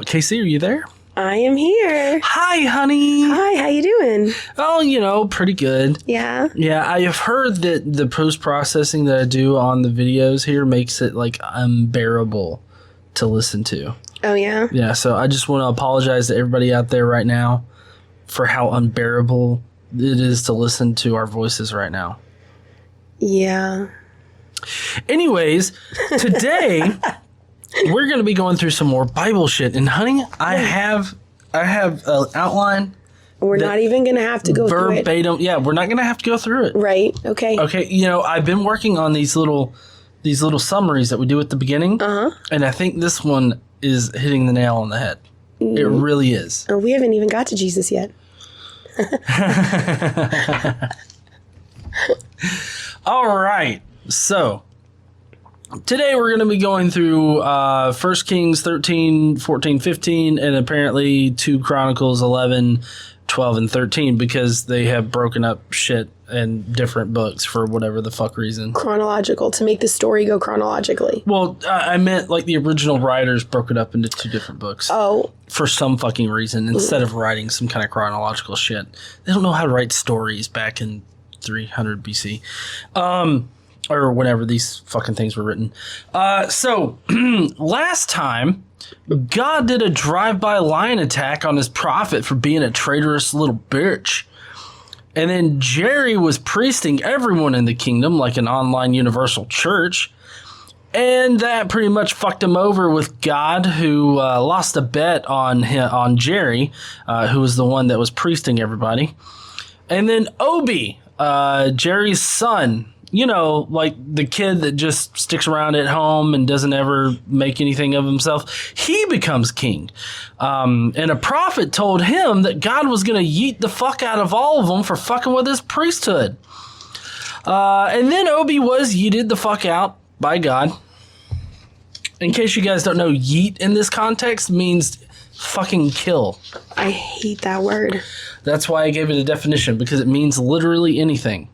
Casey, are you there? I am here. Hi, honey. Hi, how you doing? Oh, pretty good. Yeah? Yeah, I have heard that the post-processing that I do on the videos here makes it, like, unbearable to listen to. Oh, yeah? Yeah, so I just want to apologize to everybody out there right now for how unbearable it is to listen to our voices right now. Yeah. Anyways, today... we're going to be going through some more Bible shit. And, honey, I have an outline. We're not even going to have to go through it. Verbatim. Yeah, we're not going to have to go through it. Right. Okay. Okay. I've been working on these little summaries that we do at the beginning. Uh-huh. And I think this one is hitting the nail on the head. It really is. Oh, we haven't even got to Jesus yet. All right. So... today we're going to be going through 1 Kings 13, 14, 15, and apparently 2 Chronicles 11, 12, and 13 because they have broken up shit in different books for whatever the fuck reason. Chronological, to make the story go chronologically. Well, I meant like the original writers broke it up into 2 different books. Oh. For some fucking reason, instead of writing some kind of chronological shit. They don't know how to write stories back in 300 BC. Or whenever these fucking things were written. So, last time, God did a drive-by lion attack on his prophet for being a traitorous little bitch. And then Jerry was priesting everyone in the kingdom like an online universal church. And that pretty much fucked him over with God, who lost a bet on Jerry, who was the one that was priesting everybody. And then Opie, Jerry's son... like the kid that just sticks around at home and doesn't ever make anything of himself. He becomes king. And a prophet told him that God was going to yeet the fuck out of all of them for fucking with his priesthood. And then Opie was yeeted the fuck out by God. In case you guys don't know, yeet in this context means fucking kill. I hate that word. That's why I gave it a definition, because it means literally anything.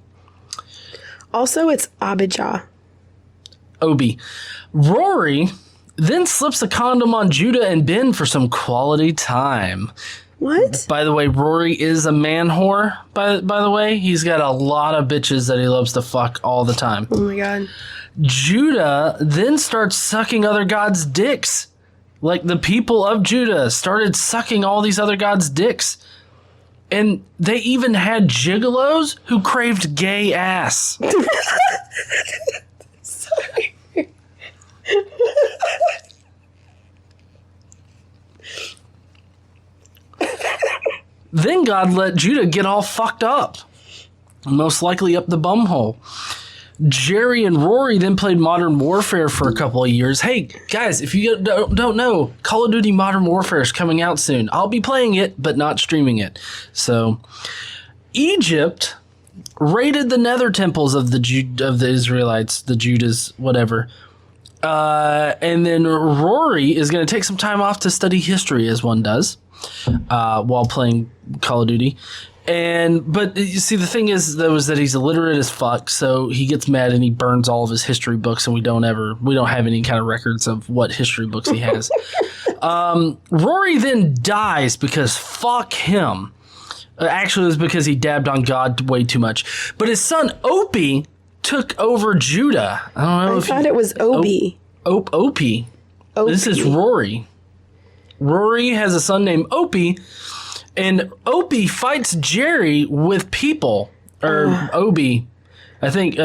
Also, it's Abijah. Opie. Rory then slips a condom on Judah and Ben for some quality time. What? By the way, Rory is a man whore, by the way. He's got a lot of bitches that he loves to fuck all the time. Oh, my God. Judah then starts sucking other gods' dicks. Like, the people of Judah started sucking all these other gods' dicks. And they even had gigolos who craved gay ass. Sorry. Then God let Judah get all fucked up. Most likely up the bumhole. Jerry and Rory then played Modern Warfare for a couple of years. Hey, guys, if you don't know, Call of Duty Modern Warfare is coming out soon. I'll be playing it, but not streaming it. So, Egypt raided the nether temples of the Israelites, the Judas, whatever. And then Rory is going to take some time off to study history, as one does, while playing Call of Duty. But you see, the thing is, though, is that he's illiterate as fuck, so he gets mad and he burns all of his history books, and we don't have any kind of records of what history books he has. Rory then dies because fuck him. Actually, it was because he dabbed on God way too much. But his son Opie took over Judah. I don't know. I thought it was Opie. Opie. This is Rory. Rory has a son named Opie. And Opie fights Jerry with people. Or Opie. I think...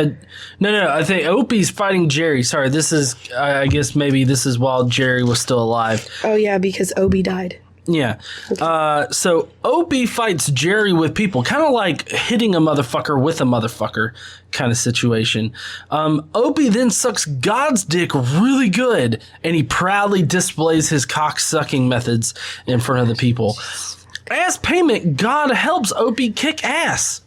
No. I think Opie's fighting Jerry. Sorry, this is... I guess maybe this is while Jerry was still alive. Oh, yeah, because Opie died. Yeah. Okay. So Opie fights Jerry with people. Kind of like hitting a motherfucker with a motherfucker kind of situation. Opie then sucks God's dick really good. And he proudly displays his cock-sucking methods in front of the people. As payment, God helps Opie kick ass.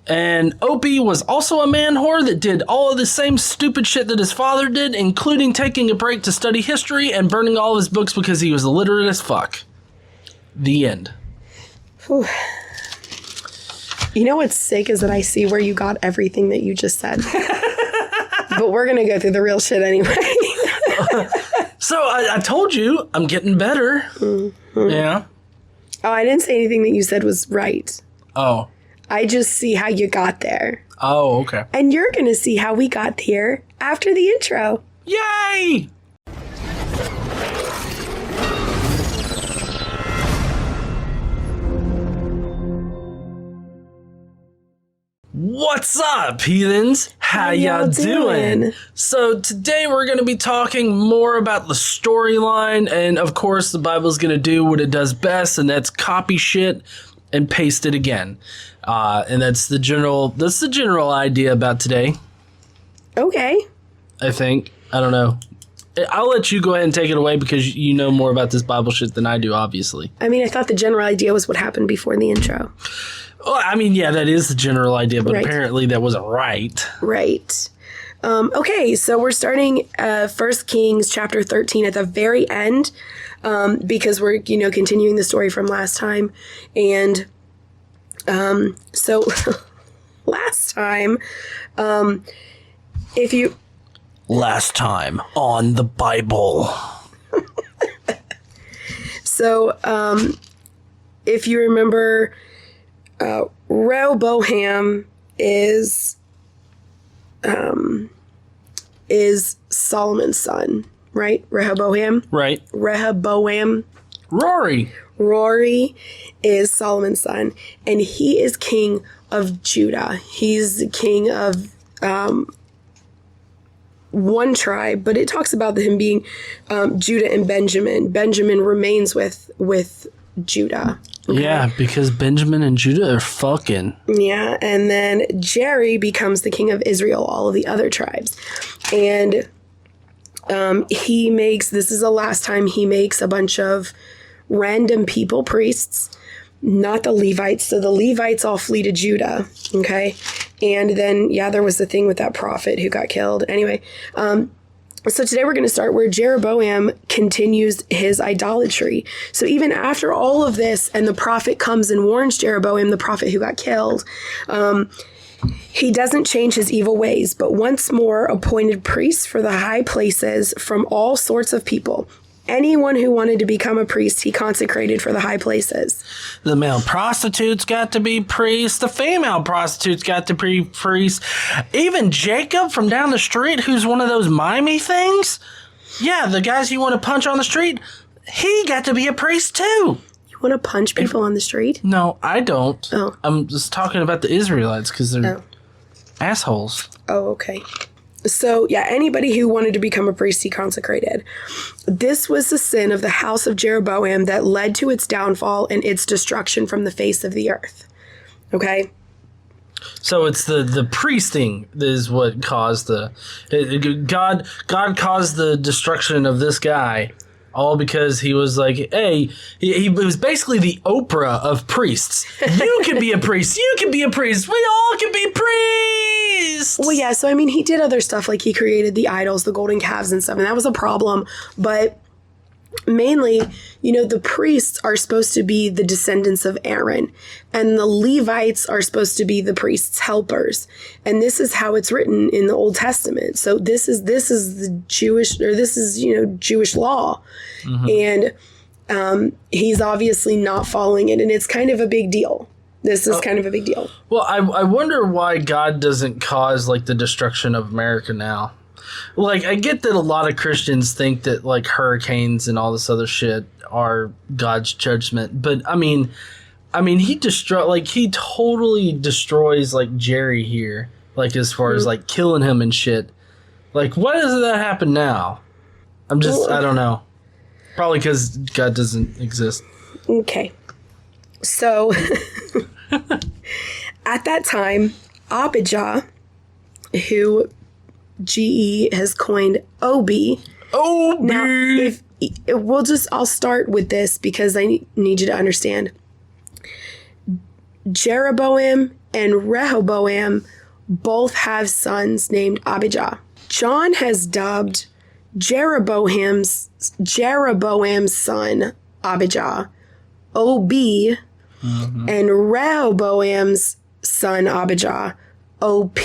And Opie was also a man whore that did all of the same stupid shit that his father did, including taking a break to study history and burning all of his books because he was illiterate as fuck. The end. Whew. You know what's sick is that I see where you got everything that you just said. But we're going to go through the real shit anyway. So I told you I'm getting better. Mm-hmm. Yeah. Oh, I didn't say anything that you said was right. Oh. I just see how you got there. Oh, okay. And you're going to see how we got here after the intro. Yay! What's up, heathens? How y'all doing? So today we're going to be talking more about the storyline, and of course the Bible's going to do what it does best, and that's copy shit and paste it again. And that's the general idea about today. Okay. I think. I don't know. I'll let you go ahead and take it away because you know more about this Bible shit than I do, obviously. I mean, I thought the general idea was what happened before the intro. Well, I mean, yeah, that is the general idea, but apparently that wasn't right. Right. Okay, so we're starting 1 Kings chapter 13 at the very end because we're, continuing the story from last time. And so last time, Last time on the Bible. So if you remember... Rehoboam is Solomon's son, right? Rehoboam. Right. Rehoboam. Rory is Solomon's son, and he is king of Judah. He's the king of one tribe, but it talks about him being Judah and Benjamin. Benjamin remains with Judah. Okay. Yeah, because Benjamin and Judah are fucking. Yeah, and then Jerry becomes the king of Israel, all of the other tribes. And this is the last time he makes a bunch of random people priests, not the Levites. So the Levites all flee to Judah, okay? And then, there was the thing with that prophet who got killed. Anyway, so today we're going to start where Jeroboam continues his idolatry. So even after all of this, and the prophet comes and warns Jeroboam, the prophet who got killed, he doesn't change his evil ways, but once more appointed priests for the high places from all sorts of people. Anyone who wanted to become a priest, he consecrated for the high places. The male prostitutes got to be priests. The female prostitutes got to be priests. Even Jacob from down the street, who's one of those mimey things. Yeah, the guys you want to punch on the street, he got to be a priest too. You want to punch people on the street? No, I don't. Oh. I'm just talking about the Israelites because they're assholes. Oh, okay. So, anybody who wanted to become a priest, he consecrated. This was the sin of the house of Jeroboam that led to its downfall and its destruction from the face of the earth. Okay? So it's the priesting that is what caused God caused the destruction of this guy. All because he was like, hey, he was basically the Oprah of priests. You can be a priest. You can be a priest. We all can be priests. Well, yeah. So, I mean, he did other stuff. Like he created the idols, the golden calves and stuff. And that was a problem. But mainly, the priests are supposed to be the descendants of Aaron. And the Levites are supposed to be the priests' helpers. And this is how it's written in the Old Testament. So this is the Jewish law. Mm-hmm. And he's obviously not following it. And it's kind of a big deal. This is kind of a big deal. Well, I wonder why God doesn't cause the destruction of America now. I get that a lot of Christians think that hurricanes and all this other shit are God's judgment, but I mean he he totally destroys Jerry here, as far as killing him and shit. Why doesn't that happen now? I don't know. Probably because God doesn't exist. Okay. So at that time, Abijah, who GE has coined Opie. Opie. Now, I'll start with this because I need you to understand. Jeroboam and Rehoboam both have sons named Abijah. John has dubbed Jeroboam's son Abijah Ob, and Rehoboam's son Abijah Op.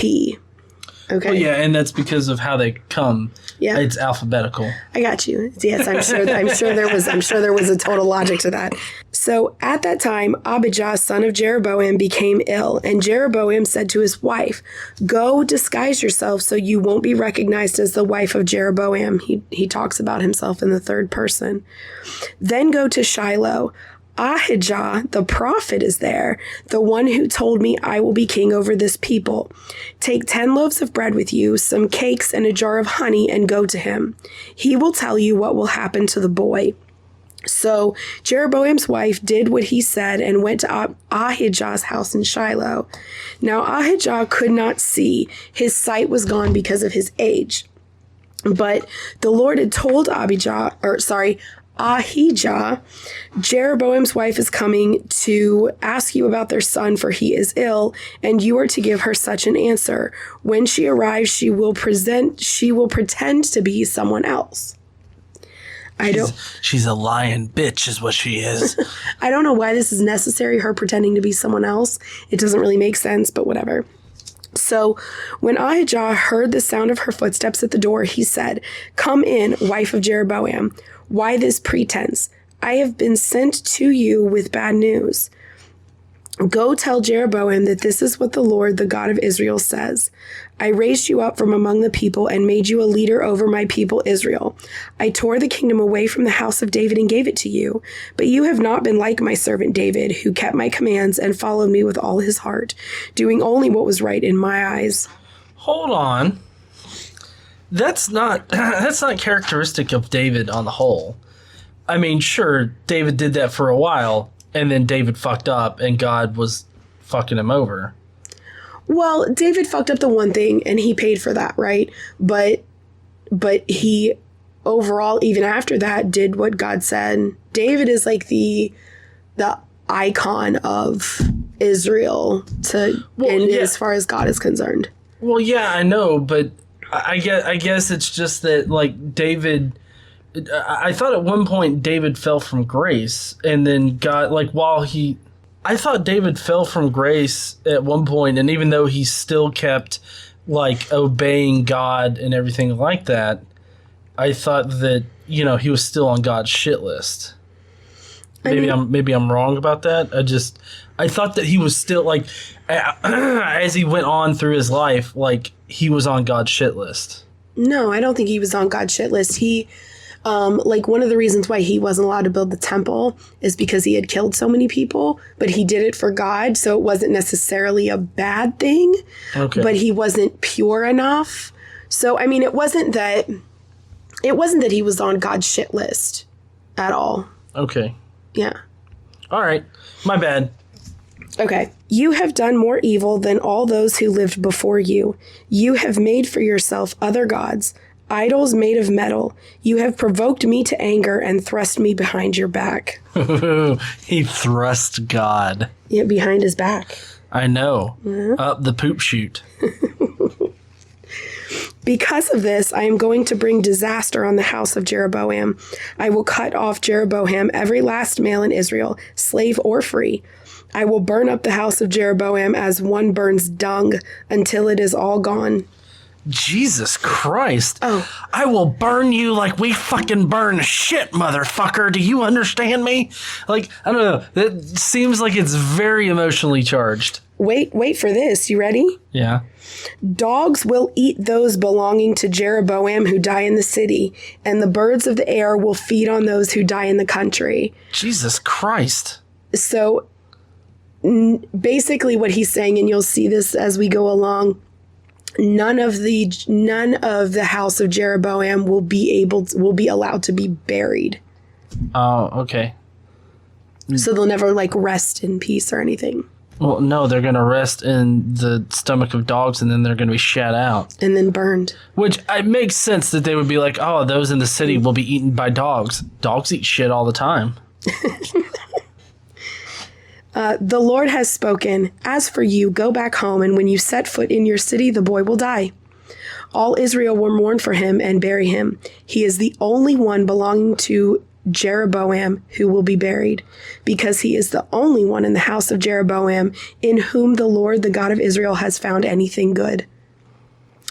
Okay. Well, yeah, and that's because of how they come. Yeah. It's alphabetical. I got you. Yes, I'm sure there was a total logic to that. So at that time, Abijah, son of Jeroboam, became ill, and Jeroboam said to his wife, "Go disguise yourself so you won't be recognized as the wife of Jeroboam." He talks about himself in the third person. "Then go to Shiloh. Ahijah, the prophet, is there, the one who told me I will be king over this people. Take 10 loaves of bread with you, some cakes, and a jar of honey, and go to him. He will tell you what will happen to the boy." So Jeroboam's wife did what he said and went to Ahijah's house in Shiloh. Now Ahijah could not see. His sight was gone because of his age. But the Lord had told Ahijah, "Jeroboam's wife is coming to ask you about their son, for he is ill, and you are to give her such an answer. When she arrives, she will pretend to be someone else." She's a lying bitch is what she is. I don't know why this is necessary, her pretending to be someone else. It doesn't really make sense, but whatever. So when Ahijah heard the sound of her footsteps at the door, he said, "Come in, wife of Jeroboam. Why this pretense? I have been sent to you with bad news. Go tell Jeroboam that this is what the Lord, the God of Israel, says. I raised you up from among the people and made you a leader over my people Israel. I tore the kingdom away from the house of David and gave it to you. But you have not been like my servant David, who kept my commands and followed me with all his heart, doing only what was right in my eyes." Hold on. That's not characteristic of David on the whole. I mean, sure, David did that for a while, and then David fucked up, and God was fucking him over. Well, David fucked up the one thing, and he paid for that, right? But he overall, even after that, did what God said. David is like the icon of Israel as far as God is concerned. Well, yeah, I know, but I guess it's just that, like, David... I thought at one point David fell from grace, and then God, like, I thought David fell from grace at one point, and even though he still kept, like, obeying God and everything like that, I thought that, he was still on God's shit list. Maybe I'm wrong about that. I thought that he was still, like, as he went on through his life, like, he was on God's shit list. No, I don't think he was on God's shit list. He, one of the reasons why he wasn't allowed to build the temple is because he had killed so many people, but he did it for God, so it wasn't necessarily a bad thing. Okay. But he wasn't pure enough. So, I mean, it wasn't that he was on God's shit list at all. Okay. Yeah. All right. My bad. Okay. You have done more evil than all those who lived before you. You have made for yourself other gods, idols made of metal. You have provoked me to anger and thrust me behind your back. He thrust God. Yeah, behind his back. I know. Mm-hmm. Up the poop chute. Because of this, I am going to bring disaster on the house of Jeroboam. I will cut off Jeroboam, every last male in Israel, slave or free. I will burn up the house of Jeroboam as one burns dung until it is all gone. Jesus Christ. Oh. I will burn you like we fucking burn shit, motherfucker. Do you understand me? Like, I don't know. That seems like it's very emotionally charged. Wait for this. You ready? Yeah. Dogs will eat those belonging to Jeroboam who die in the city, and the birds of the air will feed on those who die in the country. Jesus Christ. So basically what he's saying, and you'll see this as we go along, none of the house of Jeroboam will be allowed to be buried. Oh, okay. So they'll never rest in peace or anything. Well, no, they're going to rest in the stomach of dogs, and then they're going to be shat out. And then burned. Which, it makes sense that they would be like, oh, those in the city will be eaten by dogs. Dogs eat shit all the time. The Lord has spoken. As for you, go back home, and when you set foot in your city, the boy will die. All Israel will mourn for him and bury him. He is the only one belonging to Jeroboam who will be buried, because he is the only one in the house of Jeroboam in whom the Lord, the God of Israel, has found anything good.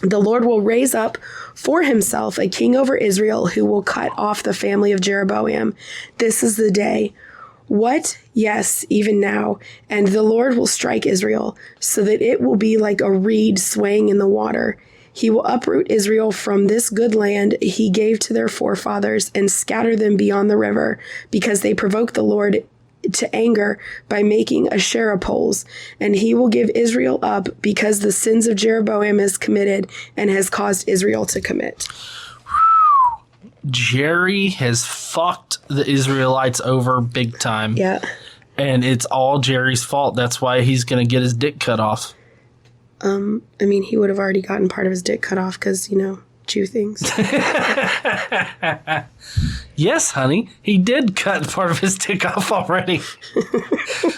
The Lord will raise up for himself a king over Israel who will cut off the family of Jeroboam. This is the day. What? Yes, even now. And the Lord will strike Israel so that it will be like a reed swaying in the water. He will uproot Israel from this good land he gave to their forefathers and scatter them beyond the river, because they provoked the Lord to anger by making Asherah poles. And he will give Israel up because the sins of Jeroboam has committed and has caused Israel to commit. Jerry has fucked the Israelites over big time. Yeah. And it's all Jerry's fault. That's why he's going to get his dick cut off. I mean, he would have already gotten part of his dick cut off because, Jew things. Yes, honey. He did cut part of his dick off already.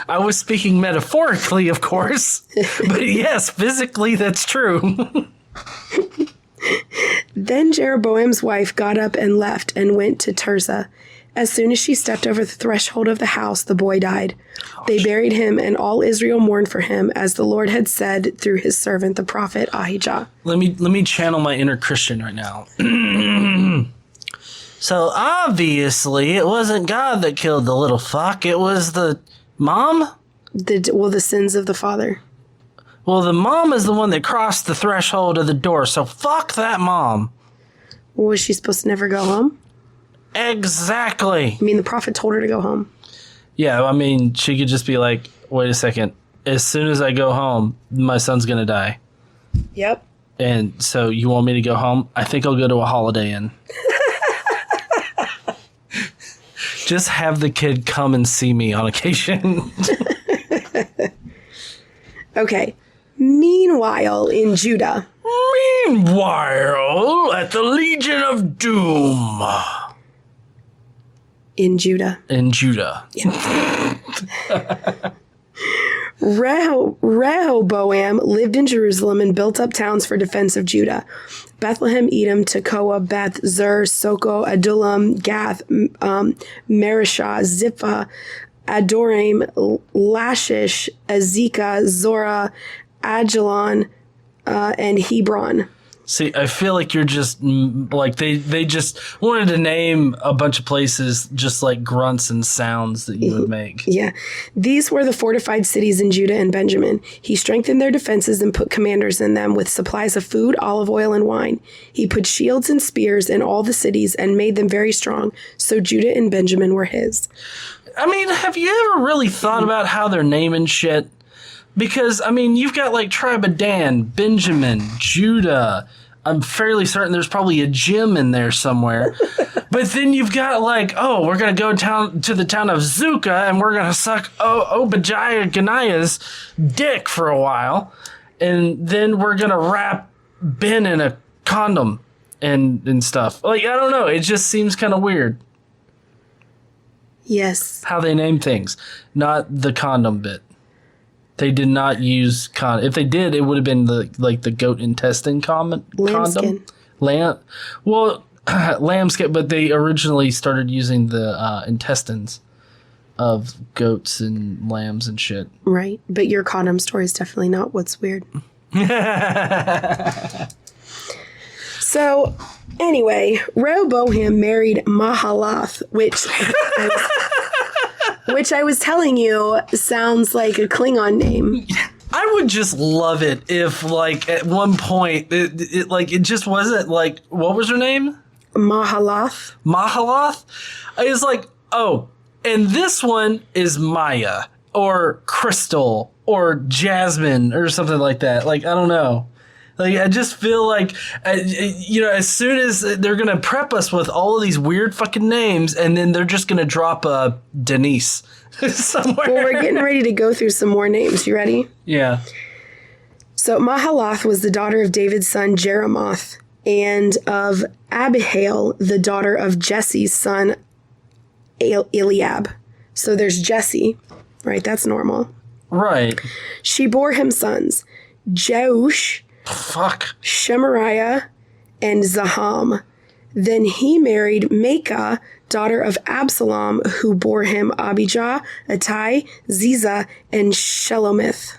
I was speaking metaphorically, of course. But yes, physically, that's true. Then Jeroboam's wife got up and left and went to Tirzah. As soon as she stepped over the threshold of the house, the boy died. They buried him, and all Israel mourned for him, as the Lord had said through his servant, the prophet Ahijah. Let me channel my inner Christian right now. So obviously, it wasn't God that killed the little fuck. It was the mom? The sins of the father. Well, the mom is the one that crossed the threshold of the door, so fuck that mom. Was she supposed to never go home? Exactly. I mean, the prophet told her to go home. Yeah, I mean, she could just be like, wait a second. As soon as I go home, my son's going to die. Yep. And so you want me to go home? I think I'll go to a Holiday Inn. Just have the kid come and see me on occasion. Okay. Meanwhile, in Judah. Meanwhile, at the Legion of Doom. In Judah. In Judah. Yeah. Rehoboam lived in Jerusalem and built up towns for defense of Judah. Bethlehem, Edom, Tekoa, Beth, Zur, Soko, Adullam, Gath, Marishah, Ziphah, Adoraim, Lashish, Azekah, Zorah, Ajalon, and Hebron. See, I feel like you're just like they just wanted to name a bunch of places just like grunts and sounds that you would make. Yeah. These were the fortified cities in Judah and Benjamin. He strengthened their defenses and put commanders in them with supplies of food, olive oil, and wine. He put shields and spears in all the cities and made them very strong. So Judah and Benjamin were his. I mean, have you ever really thought about how they're naming shit? Because, I mean, you've got, like, Tribe of Dan, Benjamin, Judah. I'm fairly certain there's probably a gym in there somewhere. But then you've got, like, oh, we're going to go to the town of Zuka, and we're going to suck Obadiah Ganiah's dick for a while. And then we're going to wrap Ben in a condom and stuff. Like, I don't know. It just seems kind of weird. Yes. How they name things. Not the condom bit. They did not use condom. If they did, it would have been the goat intestine condom. Lambskin. Lambskin, but they originally started using the intestines of goats and lambs and shit. Right. But your condom story is definitely not what's weird. So, anyway, Rehoboam married Mahalath, which I was telling you sounds like a Klingon name. I would just love it if, like, at one point, it just wasn't, like, what was her name? Mahalath. Mahalath? It's like, oh, and this one is Maya, or Crystal, or Jasmine, or something like that. Like, I don't know. Like, I just feel like, as soon as they're going to prep us with all of these weird fucking names, and then they're just going to drop a Denise somewhere. Well, we're getting ready to go through some more names. You ready? Yeah. So Mahalath was the daughter of David's son Jeremoth, and of Abihail, the daughter of Jesse's son Eliab. So there's Jesse, right? That's normal. Right. She bore him sons, Jeush, Shemariah, and Zaham. Then he married Maacah, daughter of Absalom, who bore him Abijah, Attai, Ziza, and Shelomith.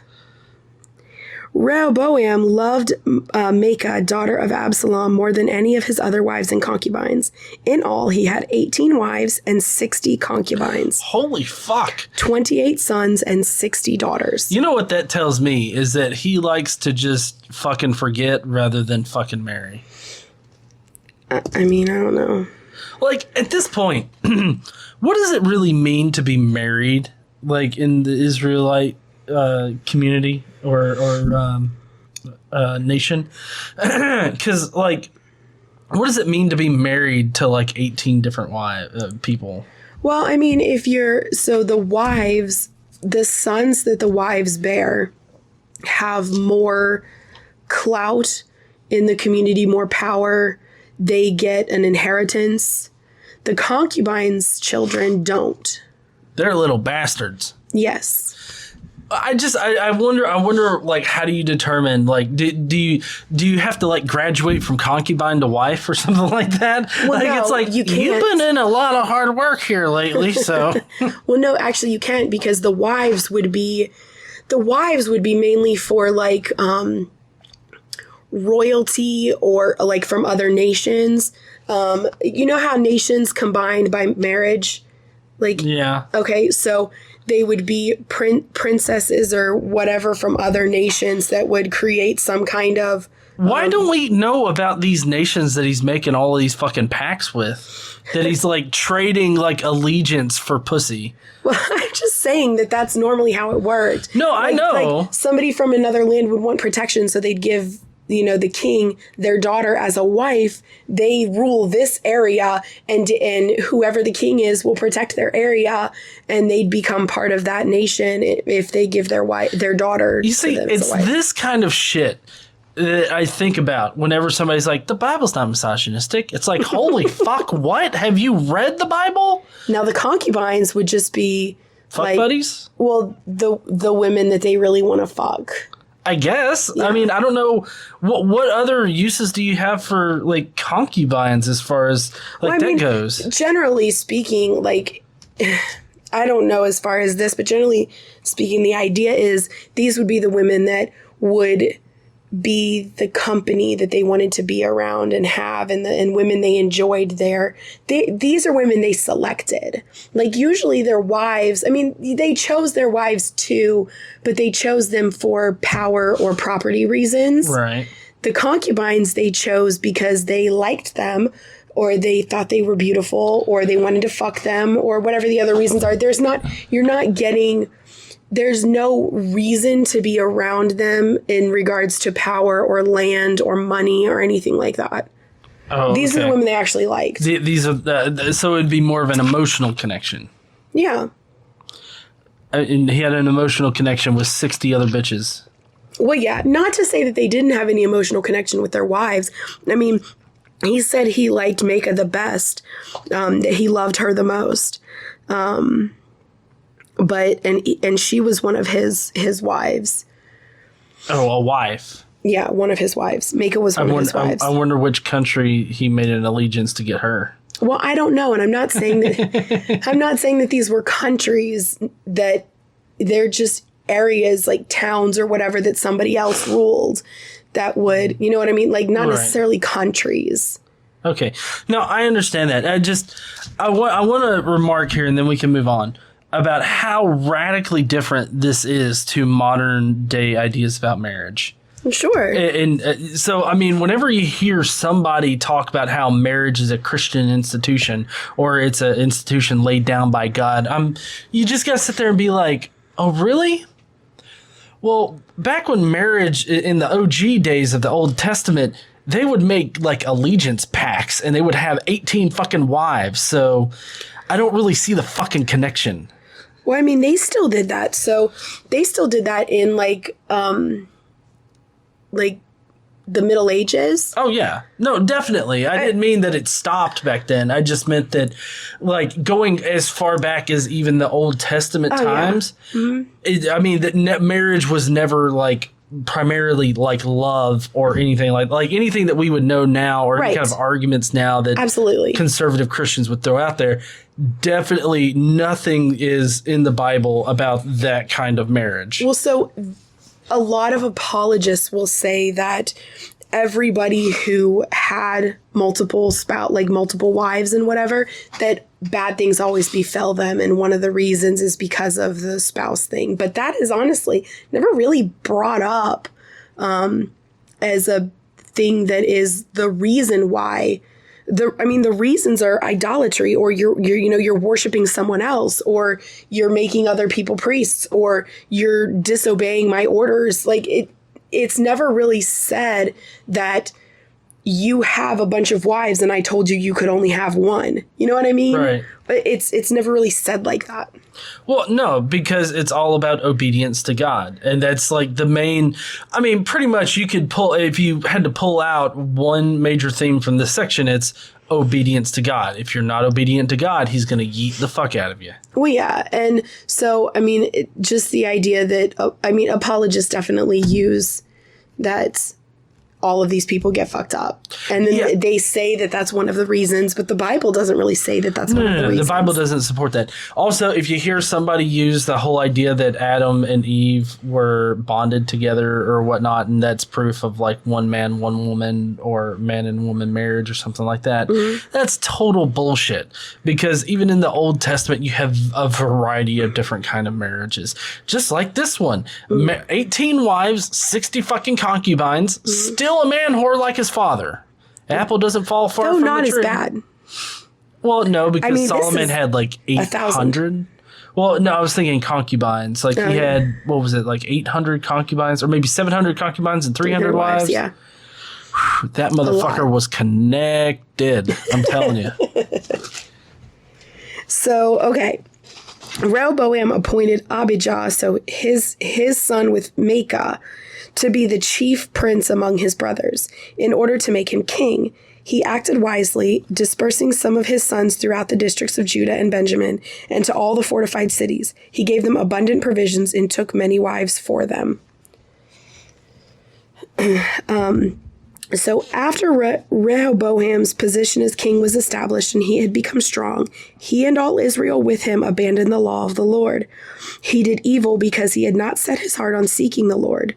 Rehoboam loved Maacah, daughter of Absalom, more than any of his other wives and concubines. In all, he had 18 wives and 60 concubines. Holy fuck. 28 sons and 60 daughters. You know what that tells me is that he likes to just fucking forget rather than fucking marry. I mean, I don't know. Like, at this point, what does it really mean to be married, like, in the Israelite community or nation? Because, like, what does it mean to be married to, like, 18 different people? Well, I mean, so the wives, the sons that the wives bear have more clout in the community, more power. They get an inheritance. The concubines' children don't. They're little bastards. Yes. I wonder, like, how do you determine, like, do you have to, like, graduate from concubine to wife or something like that? Well, like, no, it's like, you can't. You've been in a lot of hard work here lately, so. Well, no, actually you can't, because the wives would be mainly for, like, royalty or, like, from other nations. You know how nations combined by marriage? Like, yeah. Okay, so they would be princesses or whatever from other nations that would create some kind of... Why don't we know about these nations that he's making all of these fucking pacts with? That he's, like, trading, like, allegiance for pussy. Well, I'm just saying that that's normally how it worked. No, I know. Like, somebody from another land would want protection, so they'd give, the king their daughter as a wife. They rule this area, and whoever the king is will protect their area, and they'd become part of that nation if they give their daughter. You see, it's this kind of shit that I think about whenever somebody's like, the Bible's not misogynistic. It's like, holy fuck, what? Have you read the Bible? Now, the concubines would just be fuck like, buddies? Well, the women that they really want to fuck. I guess. Yeah. I mean, I don't know. What other uses do you have for, like, concubines as far as, like, that goes? Generally speaking, like, I don't know as far as this, but generally speaking, the idea is these would be the women that would be the company that they wanted to be around and have, and women they enjoyed there. These are women they selected. Like, usually their wives, I mean, they chose their wives too, but they chose them for power or property reasons. Right. The concubines they chose because they liked them, or they thought they were beautiful, or they wanted to fuck them, or whatever the other reasons are. There's no reason to be around them in regards to power or land or money or anything like that. Oh, these are the women they actually liked. These are so it'd be more of an emotional connection. Yeah. And he had an emotional connection with 60 other bitches. Well, yeah. Not to say that they didn't have any emotional connection with their wives. I mean, he said he liked Maacah the best. That he loved her the most. But she was one of his wives. Oh, a wife. Yeah, one of his wives. Maacah was one of his wives. I wonder which country he made an allegiance to get her. Well, I don't know, and I'm not saying that these were countries, that they're just areas like towns or whatever that somebody else ruled that would, you know what I mean? Like, not necessarily countries. Okay. No, I understand that. I want to remark here, and then we can move on, about how radically different this is to modern day ideas about marriage. Sure. And so, I mean, whenever you hear somebody talk about how marriage is a Christian institution, or it's an institution laid down by God, you just got to sit there and be like, oh, really? Well, back when marriage, in the OG days of the Old Testament, they would make, like, allegiance pacts, and they would have 18 fucking wives. So I don't really see the fucking connection. Well, I mean, they still did that. So they still did that in, like the Middle Ages. Oh, yeah. No, definitely. I didn't mean that it stopped back then. I just meant that, like, going as far back as even the Old Testament times, yeah. Mm-hmm. I mean, that marriage was never, like, primarily like love or anything like anything that we would know now, or any kind of arguments now that absolutely conservative Christians would throw out there. Definitely nothing is in the Bible about that kind of marriage. Well, so a lot of apologists will say that everybody who had multiple wives and whatever, that bad things always befell them. And one of the reasons is because of the spouse thing. But that is honestly never really brought up as a thing that is the reason why. The reasons are idolatry, or you're worshiping someone else, or you're making other people priests, or you're disobeying my orders. Like it's never really said that you have a bunch of wives and I told you could only have one. You know what I mean? Right. But it's never really said like that. Well, no, because it's all about obedience to God. And that's like the main, pretty much you could pull, if you had to pull out one major theme from this section, it's obedience to God. If you're not obedient to God, he's going to yeet the fuck out of you. Well, yeah. And so, just the idea that, apologists definitely use that all of these people get fucked up. And then they say that that's one of the reasons, but the Bible doesn't really say that that's one of the reasons. The Bible doesn't support that. Also, if you hear somebody use the whole idea that Adam and Eve were bonded together or whatnot, and that's proof of like one man, one woman, or man and woman marriage or something like that, that's total bullshit. Because even in the Old Testament, you have a variety of different kind of marriages. Just like this one. 18 wives, 60 fucking concubines, still a man whore like his father. Apple doesn't fall far from the tree. Not as bad. Well, no, because Solomon had like 800. Well, no, I was thinking concubines. Like he had, what was it, like 800 concubines, or maybe 700 concubines and 300 wives? Yeah. Whew, that motherfucker was connected. I'm telling you. So, okay. Rehoboam appointed Abijah, so his son with Maacah, to be the chief prince among his brothers, in order to make him king. He acted wisely, dispersing some of his sons throughout the districts of Judah and Benjamin, and to all the fortified cities. He gave them abundant provisions and took many wives for them. So after Rehoboam's position as king was established and he had become strong, he and all Israel with him abandoned the law of the Lord. He did evil because he had not set his heart on seeking the Lord.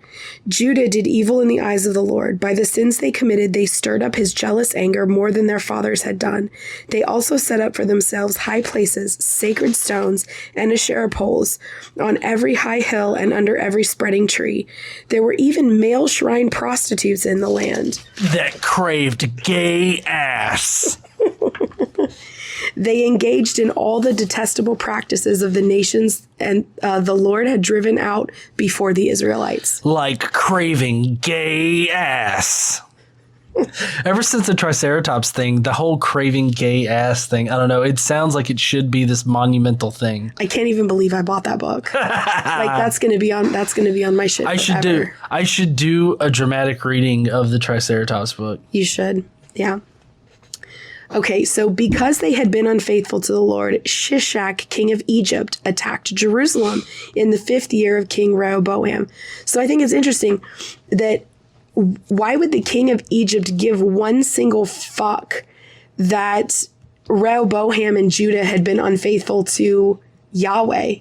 Judah did evil in the eyes of the Lord. By the sins they committed, they stirred up his jealous anger more than their fathers had done. They also set up for themselves high places, sacred stones, and Asherah poles on every high hill and under every spreading tree. There were even male shrine prostitutes in the land that craved gay ass. They engaged in all the detestable practices of the nations and the Lord had driven out before the Israelites. Like craving gay ass. Ever since the Triceratops thing, the whole craving gay ass thing, I don't know, it sounds like it should be this monumental thing. I can't even believe I bought that book. Like that's gonna be on my shit. I should do a dramatic reading of the Triceratops book. You should. Yeah. Okay, so because they had been unfaithful to the Lord, Shishak, king of Egypt, attacked Jerusalem in the 5th year of King Rehoboam. So I think it's interesting that why would the king of Egypt give one single fuck that Rehoboam and Judah had been unfaithful to Yahweh?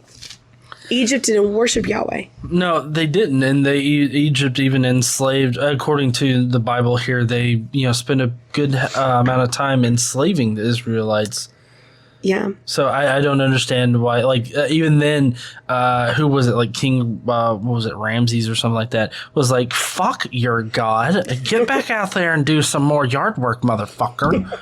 Egypt didn't worship Yahweh. No, they didn't. And Egypt even enslaved, according to the Bible here, they spent a good amount of time enslaving the Israelites. Yeah. So I don't understand why, even then, who was it, like King, what was it, Ramses or something like that, was like, fuck your God, get back out there and do some more yard work, motherfucker.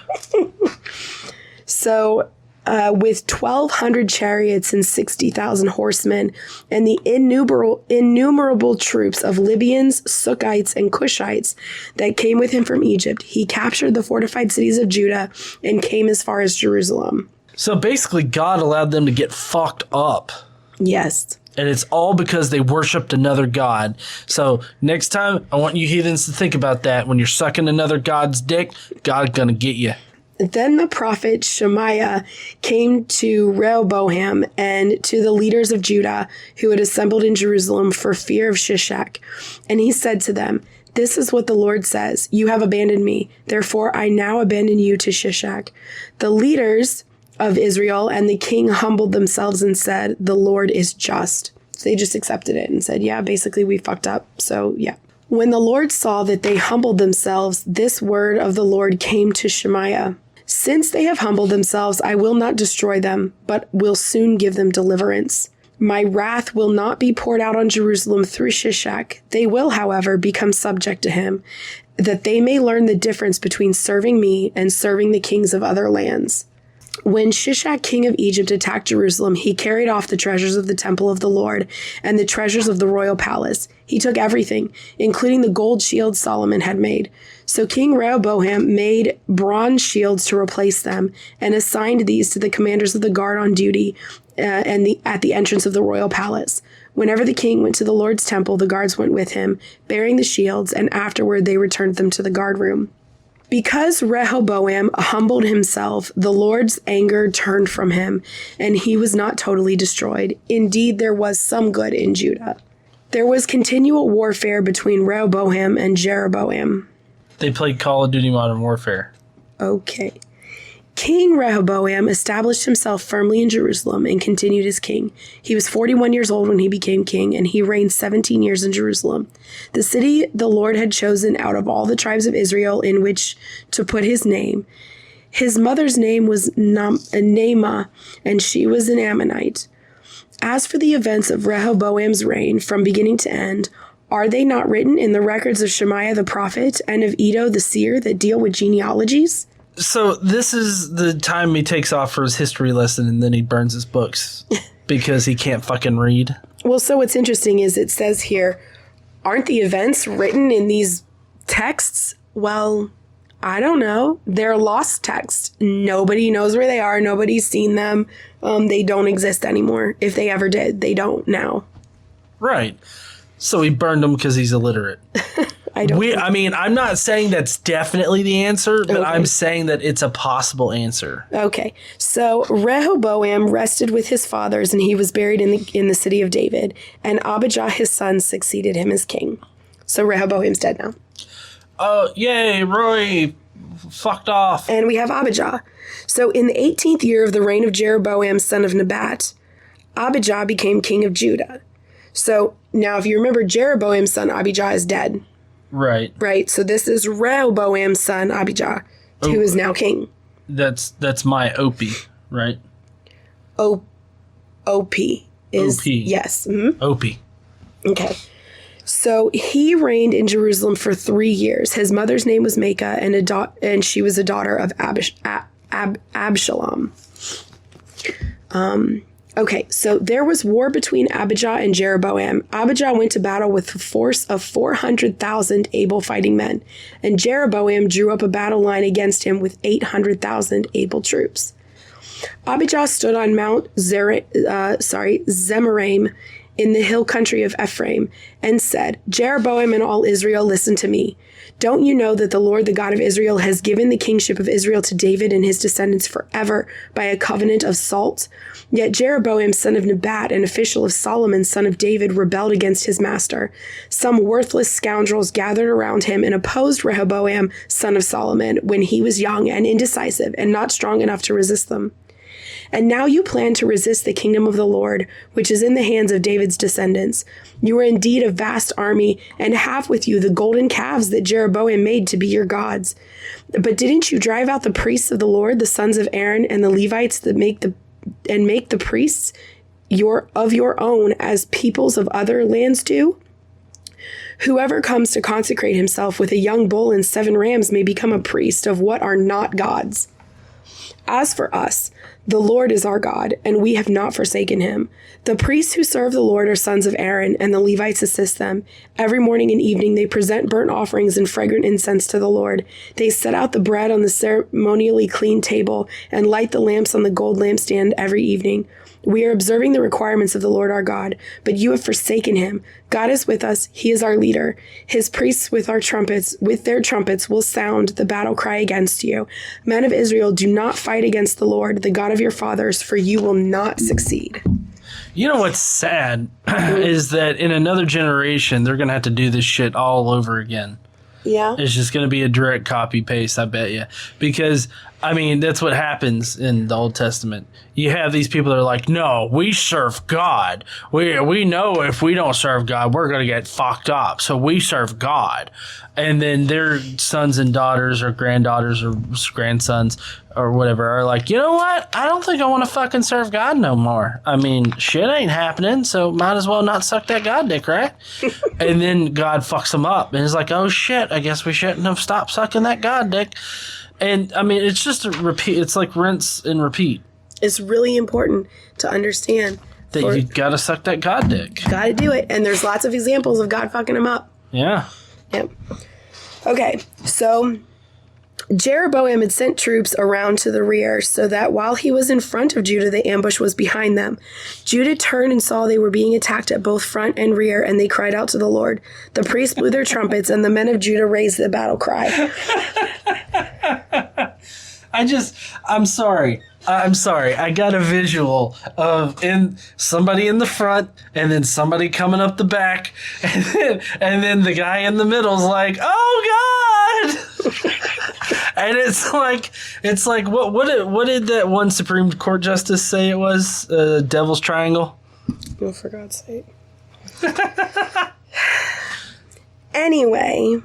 So, with 1,200 chariots and 60,000 horsemen, and the innumerable troops of Libyans, Sukkites, and Cushites that came with him from Egypt, he captured the fortified cities of Judah and came as far as Jerusalem. So basically, God allowed them to get fucked up. Yes. And it's all because they worshipped another god. So next time, I want you heathens to think about that. When you're sucking another god's dick, God's gonna get you. Then the prophet Shemaiah came to Rehoboam and to the leaders of Judah who had assembled in Jerusalem for fear of Shishak. And he said to them, "This is what the Lord says. You have abandoned me. Therefore, I now abandon you to Shishak." The leaders of Israel and the king humbled themselves and said, "The Lord is just." They just accepted it and said, yeah, basically we fucked up. So, yeah. When the Lord saw that they humbled themselves, this word of the Lord came to Shemaiah. Since they have humbled themselves, I will not destroy them, but will soon give them deliverance. My wrath will not be poured out on Jerusalem through Shishak. They will, however, become subject to him, that they may learn the difference between serving me and serving the kings of other lands. When Shishak, king of Egypt, attacked Jerusalem, he carried off the treasures of the temple of the Lord and the treasures of the royal palace. He took everything, including the gold shields Solomon had made. So King Rehoboam made bronze shields to replace them and assigned these to the commanders of the guard on duty at the entrance of the royal palace. Whenever the king went to the Lord's temple, the guards went with him, bearing the shields, and afterward they returned them to the guard room. Because Rehoboam humbled himself, the Lord's anger turned from him, and he was not totally destroyed. Indeed, there was some good in Judah. There was continual warfare between Rehoboam and Jeroboam. They played Call of Duty Modern Warfare. Okay. King Rehoboam established himself firmly in Jerusalem and continued as king. He was 41 years old when he became king, and he reigned 17 years in Jerusalem, the city the Lord had chosen out of all the tribes of Israel in which to put his name. His mother's name was Naamah, and she was an Ammonite. As for the events of Rehoboam's reign from beginning to end, are they not written in the records of Shemaiah the prophet and of Iddo the seer that deal with genealogies? So this is the time he takes off for his history lesson, and then he burns his books because he can't fucking read. Well, so what's interesting is it says here, aren't the events written in these texts? Well, I don't know. They're lost texts. Nobody knows where they are. Nobody's seen them. They don't exist anymore. If they ever did, they don't now. Right. So he burned them because he's illiterate. I'm not saying that's definitely the answer, but okay. I'm saying that it's a possible answer. Okay. So Rehoboam rested with his fathers, and he was buried in the city of David, and Abijah his son succeeded him as king. So Rehoboam's dead now. Oh, yay, Roy fucked off. And we have Abijah. So in the 18th year of the reign of Jeroboam, son of Nebat, Abijah became king of Judah. So now if you remember, Jeroboam's son Abijah is dead. Right. Right. So this is Rehoboam's son Abijah, who is now king. That's my Opie, right? Opie is Opie. Yes. Mm-hmm. Opie. Okay. So he reigned in Jerusalem for 3 years. His mother's name was Maacah, and she was a daughter of Absalom. Okay, so there was war between Abijah and Jeroboam. Abijah went to battle with a force of 400,000 able fighting men, and Jeroboam drew up a battle line against him with 800,000 able troops. Abijah stood on Mount Zemaraim in the hill country of Ephraim and said, Jeroboam and all Israel, listen to me. Don't you know that the Lord, the God of Israel, has given the kingship of Israel to David and his descendants forever by a covenant of salt? Yet Jeroboam, son of Nebat, an official of Solomon, son of David, rebelled against his master. Some worthless scoundrels gathered around him and opposed Rehoboam, son of Solomon, when he was young and indecisive and not strong enough to resist them. And now you plan to resist the kingdom of the Lord, which is in the hands of David's descendants. You are indeed a vast army, and have with you the golden calves that Jeroboam made to be your gods. But didn't you drive out the priests of the Lord, the sons of Aaron, and the Levites that make the priests of your own as peoples of other lands do? Whoever comes to consecrate himself with a young bull and 7 rams may become a priest of what are not gods. As for us, the Lord is our God, and we have not forsaken him. The priests who serve the Lord are sons of Aaron, and the Levites assist them. Every morning and evening they present burnt offerings and fragrant incense to the Lord. They set out the bread on the ceremonially clean table and light the lamps on the gold lampstand every evening. We are observing the requirements of the Lord our God, but you have forsaken him. God is with us. He is our leader. His priests with their trumpets will sound the battle cry against you. Men of Israel, do not fight against the Lord, the God of your fathers, for you will not succeed. You know what's sad is that in another generation, they're going to have to do this shit all over again. Yeah. It's just going to be a direct copy paste, I bet you. Because I mean, that's what happens in the Old Testament. You have these people that are like, no, we serve God. We know if we don't serve God, we're going to get fucked up. So we serve God. And then their sons and daughters or granddaughters or grandsons or whatever are like, you know what? I don't think I want to fucking serve God no more. I mean, shit ain't happening, so might as well not suck that God dick, right? And then God fucks them up. And it's like, oh shit, I guess we shouldn't have stopped sucking that God dick. And I mean, it's just a repeat. It's like rinse and repeat. It's really important to understand that you gotta suck that God dick. Gotta do it. And there's lots of examples of God fucking him up. Yeah. Yep. Okay, so Jeroboam had sent troops around to the rear so that while he was in front of Judah, the ambush was behind them. Judah turned and saw they were being attacked at both front and rear, and they cried out to the Lord. The priests blew their trumpets, and the men of Judah raised the battle cry. I'm sorry. I got a visual of somebody in the front and then somebody coming up the back and then the guy in the middle's like, oh God. And it's like what did that one Supreme Court justice say it was? Devil's Triangle? Oh, for God's sake. Anyway,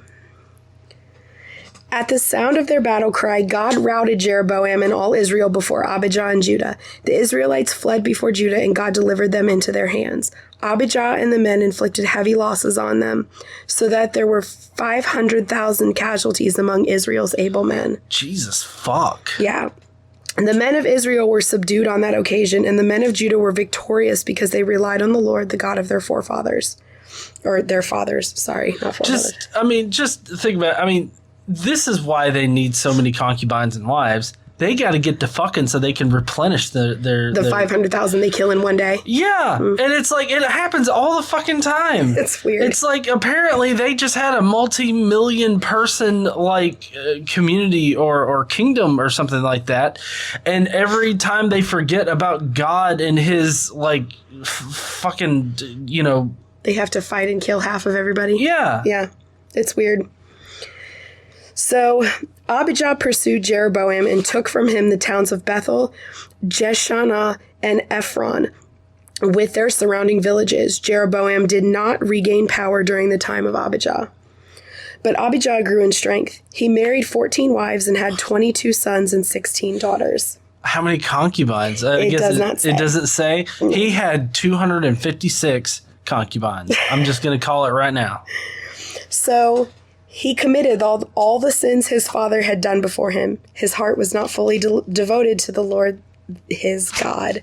at the sound of their battle cry, God routed Jeroboam and all Israel before Abijah and Judah. The Israelites fled before Judah, and God delivered them into their hands. Abijah and the men inflicted heavy losses on them, so that there were 500,000 casualties among Israel's able men. Jesus fuck. Yeah. And the men of Israel were subdued on that occasion, and the men of Judah were victorious because they relied on the Lord, the God of their forefathers. Or their fathers, sorry, not forefathers. Just think about it. I mean, this is why they need so many concubines and wives. They got to get to fucking so they can replenish their 500,000 they kill in one day. Yeah. And it's like, it happens all the fucking time. It's weird. It's like, apparently they just had a multi-million person community or kingdom or something like that. And every time they forget about God and his fucking, they have to fight and kill half of everybody. Yeah. Yeah. It's weird. So Abijah pursued Jeroboam and took from him the towns of Bethel, Jeshanah, and Ephron, with their surrounding villages. Jeroboam did not regain power during the time of Abijah. But Abijah grew in strength. He married 14 wives and had 22 sons and 16 daughters. How many concubines? It does not say. It doesn't say. He had 256 concubines. I'm just going to call it right now. So he committed all the sins his father had done before him. His heart was not fully devoted to the Lord his God,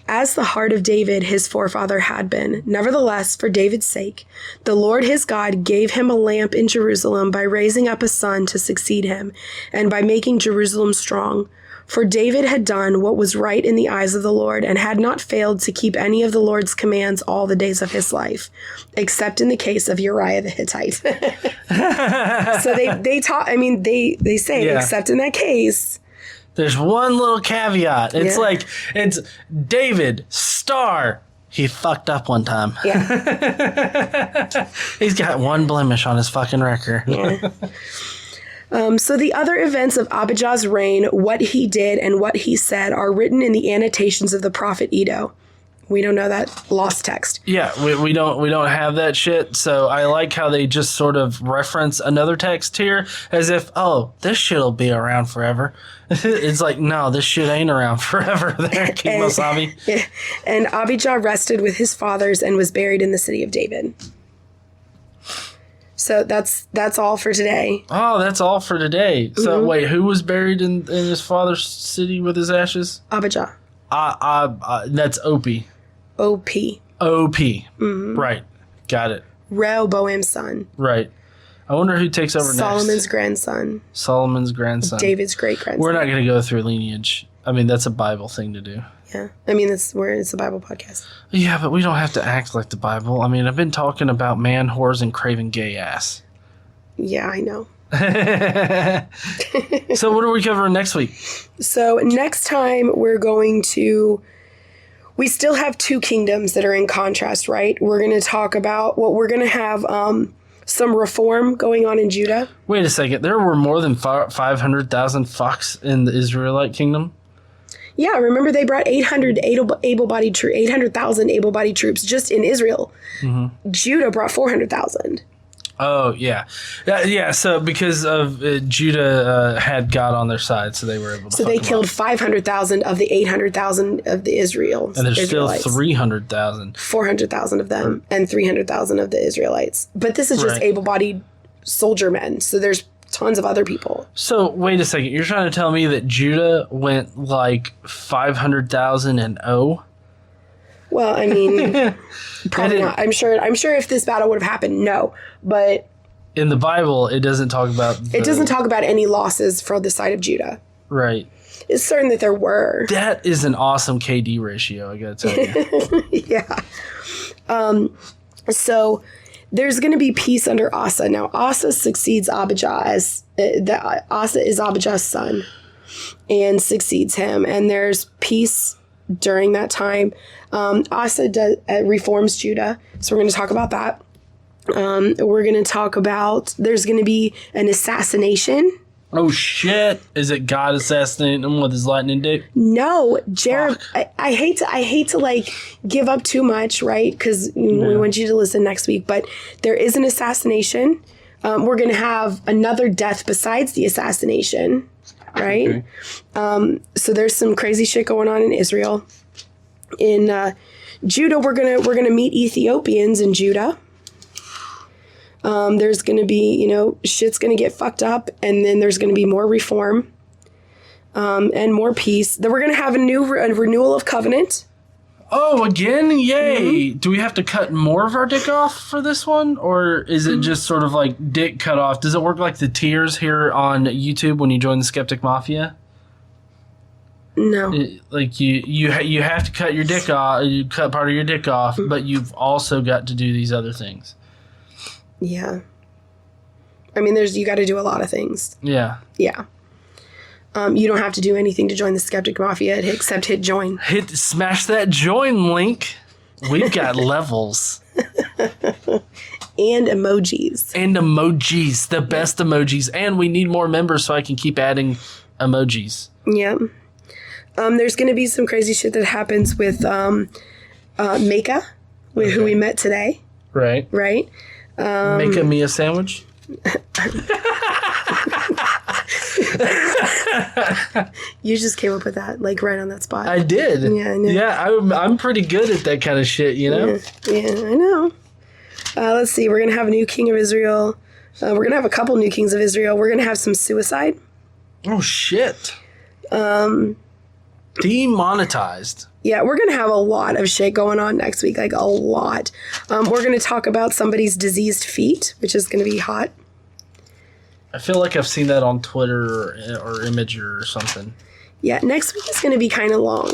as the heart of David his forefather had been. Nevertheless, for David's sake, the Lord his God gave him a lamp in Jerusalem by raising up a son to succeed him, and by making Jerusalem strong. For David had done what was right in the eyes of the Lord, and had not failed to keep any of the Lord's commands all the days of his life, except in the case of Uriah the Hittite. So they say, yeah, except in that case. There's one little caveat. It's it's David, star. He fucked up one time. Yeah. He's got one blemish on his fucking record. Yeah. So the other events of Abijah's reign, what he did and what he said, are written in the annotations of the prophet Iddo. We don't know that lost text. Yeah, we don't have that shit. So I like how they just sort of reference another text here as if, oh, this shit'll be around forever. It's like, no, this shit ain't around forever. There, Kimosabi. And Abijah rested with his fathers and was buried in the city of David. So that's all for today. Oh, that's all for today. So wait, who was buried in his father's city with his ashes? Abijah. That's Opie. Opie. Opie. Mm-hmm. Right. Got it. Rehoboam's son. Right. I wonder who takes over Solomon's grandson. Solomon's grandson. David's great-grandson. We're not going to go through lineage. I mean, that's a Bible thing to do. Yeah. I mean, it's a Bible podcast. Yeah, but we don't have to act like the Bible. I mean, I've been talking about man, whores, and craving gay ass. Yeah, I know. So what are we covering next week? So next time we still have two kingdoms that are in contrast, right? We're going to talk about we're going to have some reform going on in Judah. Wait a second. There were more than 500,000 fucks in the Israelite kingdom? Yeah, remember they brought 800,000 able-bodied troops just in Israel. Mm-hmm. Judah brought 400,000. Oh, yeah. Yeah, so because of Judah had God on their side, so they were able to So they killed 500,000 of the 800,000 of the Israelites. And there's Israelites. Still 300,000. 400,000 of them and 300,000 of the Israelites. But this is just able-bodied soldier men, so there's tons of other people. So wait a second. You're trying to tell me that Judah went like 500,000 and 0? Well, I mean, probably not. I'm sure if this battle would have happened, no. But in the Bible, it doesn't talk about... It doesn't talk about any losses for the side of Judah. Right. It's certain that there were. That is an awesome KD ratio, I gotta tell you. Yeah. So there's going to be peace under Asa. Now, Asa succeeds Abijah as... Asa is Abijah's son and succeeds him. And there's peace during that time. Asa reforms Judah, so we're going to talk about that. We're going to talk about there's going to be an assassination. Oh shit! Is it God assassinating him with his lightning dick? No, Jared. I hate to like give up too much, right? Because we want you to listen next week. But there is an assassination. We're going to have another death besides the assassination. Right? Okay. So there's some crazy shit going on in Israel. In Judah, we're gonna meet Ethiopians in Judah. There's gonna be, shit's gonna get fucked up, and then there's gonna be more reform, and more peace. Then we're gonna have a renewal of covenant. Oh, again? Yay! Mm-hmm. Do we have to cut more of our dick off for this one? Or is it just sort of like dick cut off? Does it work like the tiers here on YouTube when you join the Skeptic Mafia? No. You have to cut your dick off, you cut part of your dick off, but you've also got to do these other things. Yeah. I mean, you got to do a lot of things. Yeah. Yeah. You don't have to do anything to join the Skeptic Mafia except hit join. Smash that join link. We've got levels. And emojis. The best emojis. And we need more members so I can keep adding emojis. Yeah. There's going to be some crazy shit that happens with Mecca, who we met today. Right. Right. Make me a sandwich? You just came up with that, like right on that spot. I did. Yeah, I know. Yeah, I'm pretty good at that kind of shit, you know? Yeah, I know. Let's see. We're going to have a new king of Israel. We're going to have a couple new kings of Israel. We're going to have some suicide. Oh, shit. Demonetized. Yeah, we're going to have a lot of shit going on next week, like a lot. We're going to talk about somebody's diseased feet, which is going to be hot. I feel like I've seen that on Twitter or Imager or something. Yeah, next week is going to be kind of long.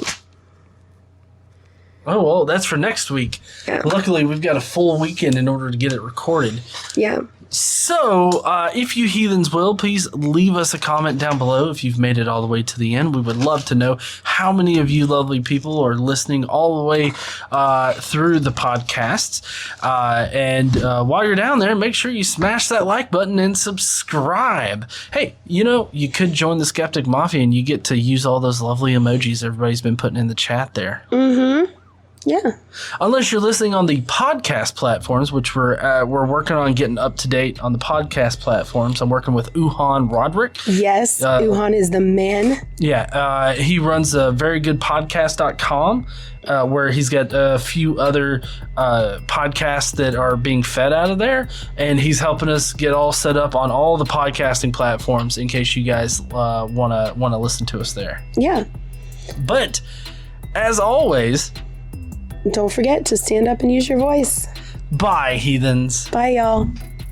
Oh, well, that's for next week. Yeah. Luckily, we've got a full weekend in order to get it recorded. Yeah. So, if you heathens will, please leave us a comment down below if you've made it all the way to the end. We would love to know how many of you lovely people are listening all the way through the podcasts. And while you're down there, make sure you smash that like button and subscribe. Hey, you could join the Skeptic Mafia and you get to use all those lovely emojis everybody's been putting in the chat there. Mm-hmm. Yeah. Unless you're listening on the podcast platforms, which we're working on getting up to date on the podcast platforms. I'm working with Uhan Roderick. Yes, Uhan is the man. Yeah, he runs a very good podcast.com where he's got a few other podcasts that are being fed out of there, and he's helping us get all set up on all the podcasting platforms in case you guys want to listen to us there. Yeah. But as always, don't forget to stand up and use your voice. bye, heathens. Bye, y'all.